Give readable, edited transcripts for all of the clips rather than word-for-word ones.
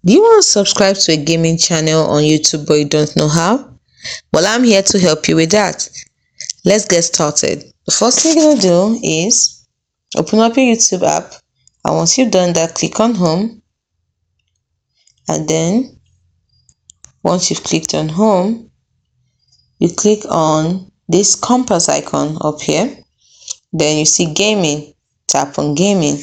Do you want to subscribe to a gaming channel on YouTube but you don't know how? Well, I'm here to help you with that. Let's get started. The first thing you're going to do is open up your YouTube app, and once you've done that, click on home, and then once you've clicked on home, you click on this compass icon up here. Then you see gaming, tap on gaming,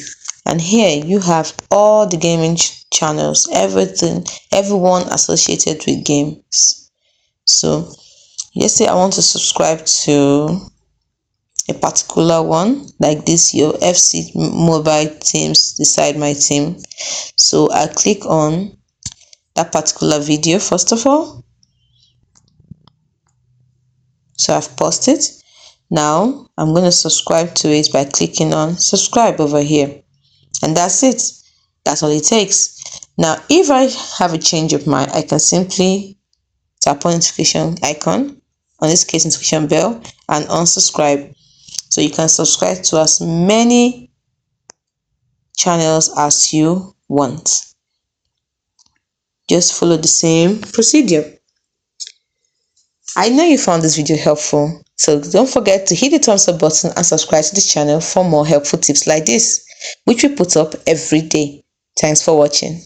and here you have all the gaming channels, everyone associated with games. So let's say I want to subscribe to a particular one, like this, your FC mobile teams decide my team. So I click on that particular video first of all. So I've paused it. Now I'm going to subscribe to it by clicking on subscribe over here, and that's it. That's all it takes. Now if I have a change of mind, I can simply tap on notification icon, on this case notification bell, and unsubscribe. So you can subscribe to as many channels as you want. Just follow the same procedure. I know you found this video helpful, so don't forget to hit the thumbs up button and subscribe to this channel for more helpful tips like this, which we put up every day. Thanks for watching.